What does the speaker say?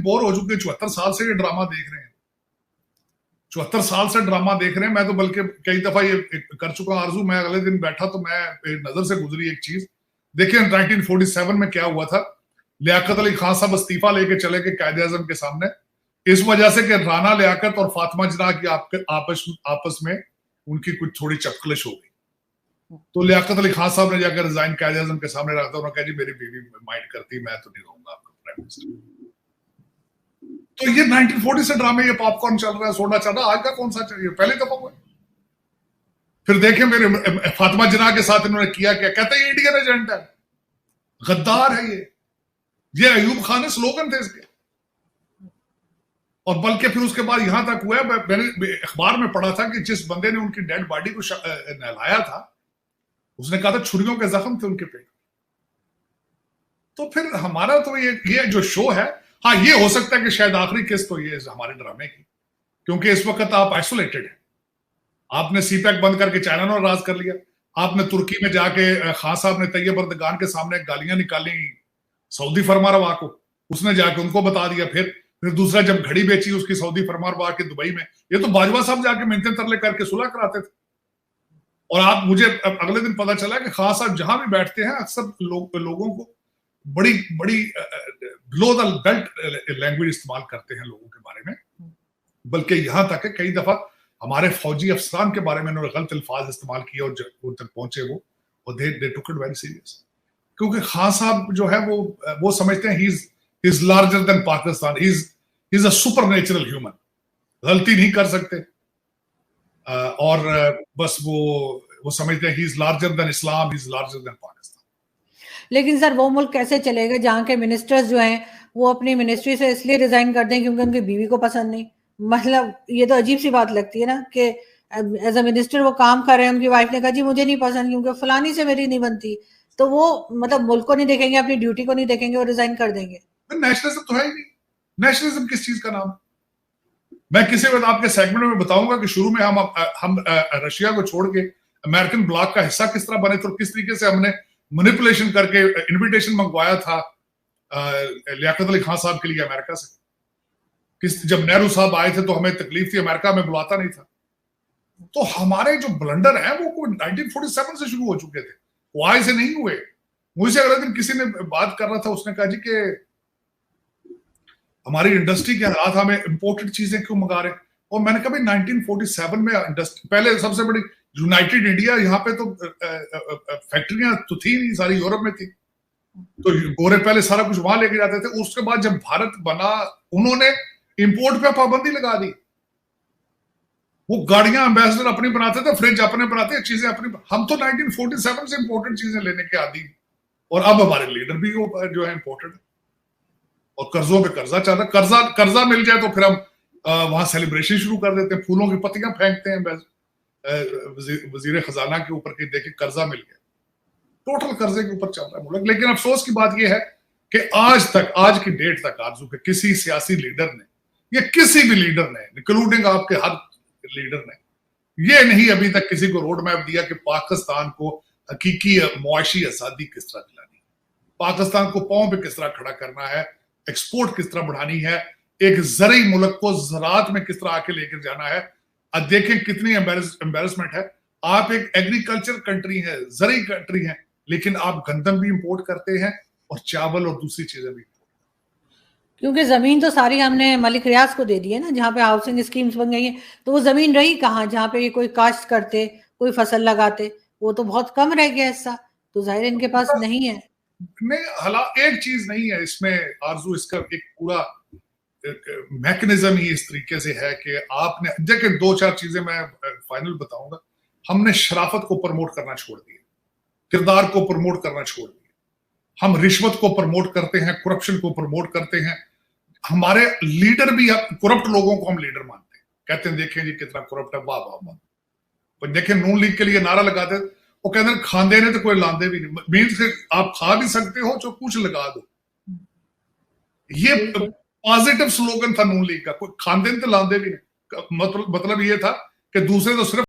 Bore हो चुके, 74 साल से ये ड्रामा देख रहे हैं, 74 साल से ड्रामा देख रहे हैं। मैं तो बल्कि कई दफा ये कर चुका हूं आरजू। मैं अगले दिन बैठा तो मैं नजर से गुजरी एक चीज। देखिए 1947 में क्या हुआ था। लियाकत अली खान साहब इस्तीफा लेके चले गए कायदे आजम के सामने, इस वजह से कि राना लियाकत और फातिमा जिन्ना की आपस में उनकी कुछ थोड़ी चपकलिश हो गई। तो लियाकत अली खान साहब ने जाकर रिजाइन कायदे आजम के सामने रखा। उन्होंने कहा जी मेरी बीवी माइंड करती, मैं तो नहीं रहूंगा आपका प्राइम मिनिस्टर। तो ये 1940 से ड्रामे, ये पॉपकॉर्न चल रहा है, सोडा चल रहा है। आज का कौन सा चाहिए, पहले दफा हुआ। फिर देखें मेरे फातिमा जिन्ना के साथ इन्होंने किया क्या, कहते हैं इंडियन एजेंट है, गद्दार है ये अयूब खान स्लोगन थे इसके। और बल्कि फिर उसके बाद यहां तक हुआ, मैंने अखबार में पढ़ा था कि जिस बंदे ने उनकी डेड बॉडी को नहलाया था, उसने कहा था छुरियों के जख्म थे उनके पेट। तो फिर हमारा तो ये जो शो है, हाँ ये हो सकता है कि शायद आखिरी किस्त तो ये हमारे ड्रामे की, क्योंकि इस वक्त आप आइसोलेटेड हैं। आपने सीपैक बंद करके चाइना ने राज कर लिया। आपने तुर्की में जाके खान साहब ने तैयब अर्दगान के सामने गालियां निकाली सऊदी फरमारवा को, उसने जाके उनको बता दिया। फिर दूसरा जब घड़ी बेची उसकी सऊदी फरमारवा के दुबई में, ये तो बाजवा साहब जाके मिन्नतें तरले करके सुलह कराते थे। और आप मुझे अगले दिन पता चला कि खान साहब जहां भी बैठते हैं अक्सर लोगों को बड़ी बड़ी बिलो द बेल्ट लैंग्वेज इस्तेमाल करते हैं लोगों के बारे में। बल्कि यहां तक है कई दफा हमारे फौजी अफसरान के बारे में उन्होंने गलत अल्फाज इस्तेमाल किया और उन तक पहुंचे वो, और दे टुक इट वेरी सीरियस। क्योंकि खान साहब जो है वो समझते हैं he is larger than Pakistan, he is a super natural human, गलती नहीं कर सकते। और बस वो समझते हैं he is larger than Islam, he is larger than Pakistan. लेकिन सर वो मुल्क कैसे चलेगा जहाँ के मिनिस्टर्स जो हैं वो अपनी मिनिस्ट्री से इसलिए रिजाइन कर दें क्योंकि उनकी बीवी को पसंद नहीं। मतलब ये तो अजीब सी बात लगती है ना कि एज अ मिनिस्टर वो काम कर रहे हैं, उनकी वाइफ ने कहा जी मुझे नहीं पसंद क्योंकि फलानी से मेरी नहीं बनती, तो वो मतलब मुल्क को नहीं देखेंगे, अपनी ड्यूटी को नहीं देखेंगे और रिजाइन कर देंगे। नेशनलिज्म तो है ही नहीं। नेशनलिज्म किस चीज का नाम? मैं किसी वक्त आपके सेगमेंट में बताऊंगा कि शुरू में हम रशिया को छोड़ के अमेरिकन ब्लॉक का हिस्सा किस तरह बने, तो किस तरीके से हमने मैनिपुलेशन करके इनविटेशन मंगवाया था लियाकत अली खान साहब के लिए अमेरिका से। जब नेहरू साहब आए थे तो हमें तकलीफ थी, अमेरिका में बुलाता नहीं था। तो हमारे जो ब्लंडर हैं वो 1947 से शुरू हो चुके थे, वो आज से नहीं हुए। मुझसे अगले दिन किसी ने बात कर रहा था, उसने कहा जी कि हमारी इंडस्ट्री के हालात, हमें इंपोर्टेड चीजें क्यों मंगा रहे हैं। और मैंने कहा 1947 में पहले सबसे बड़ी यूनाइटेड इंडिया, यहाँ पे तो फैक्ट्रियां तो थी नहीं, सारी यूरोप में थी, तो गोरे पहले सारा कुछ वहां लेके जाते थे। उसके बाद जब भारत बना उन्होंने इंपोर्ट पे पाबंदी लगा दी। वो गाड़ियां एम्बेसडर अपनी बनाते थे, फ्रिज अपने बनाते, चीजें अपनी। हम तो 1947 से इंपोर्टेड चीजें लेने के आदी, और अब हमारे लीडर भी जो है इंपोर्टेड, और कर्जों पे कर्जा चल रहा। कर्जा मिल जाए तो फिर हम वहां सेलिब्रेशन शुरू कर देते हैं, फूलों की पत्तियां फेंकते हैं वजीर खजाना के ऊपर कि देखिए कर्जा मिल गया। टोटल कर्जे के ऊपर चल रहा है मुल्क। लेकिन अफसोस की बात यह है कि आज की डेट तक आरजू के किसी सियासी लीडर ने या किसी भी लीडर ने, इंक्लूडिंग आपके हर लीडर ने, ये नहीं अभी तक किसी को रोड मैप दिया कि पाकिस्तान को हकीकी मुआशी आजादी किस तरह दिलानी, पाकिस्तान को पांव पे किस तरह खड़ा करना है, एक्सपोर्ट किस तरह बढ़ानी है, एक ज़रई मुल्क को ज़राअत में किस तरह आके लेकर जाना है। अब देखें कितनी एम्बेरसमेंट है। आप एक एग्रीकल्चर कंट्री है, ज़रई कंट्री है, लेकिन आप गंदम भी इंपोर्ट करते हैं और चावल और दूसरी चीजें भी। क्योंकि जमीन तो सारी हमने मलिक रियाज को दे दी है ना, जहाँ पे हाउसिंग स्कीम्स बन गई हैं, तो वो जमीन रही कहाँ जहाँ पे ये कोई काश्त करते, कोई फसल लगाते, वो तो बहुत कम रह गया हिस्सा, तो जाहिर इनके पास नहीं है। नहीं, हालात एक चीज नहीं है इसमें आरजू, इसका एक पूरा मैकेनिज्म ही इस तरीके से है कि आपने देखिए 2-4 चीजें मैं फाइनल बताऊंगा। हमने शराफत को प्रमोट करना छोड़ दिया, किरदार को प्रमोट करना छोड़ दिया। हम रिश्वत को प्रमोट करते हैं, करप्शन को प्रमोट करते हैं। हमारे लीडर भी करप्ट लोगों को हम लीडर मानते हैं, कहते हैं देखें जी कितना करप्ट है, वाह वाह वाह। पर देखें नून लीग के लिए नारा लगाते, वो कहते हैं खांदे ने तो कोई लांदे भी नहीं, मीन्स आप खा भी सकते हो जो कुछ लगा दो। ये पॉजिटिव स्लोगन था नून लीग का, कोई खांदे तो लांदे भी नहीं। मतलब ये था कि दूसरे तो सिर्फ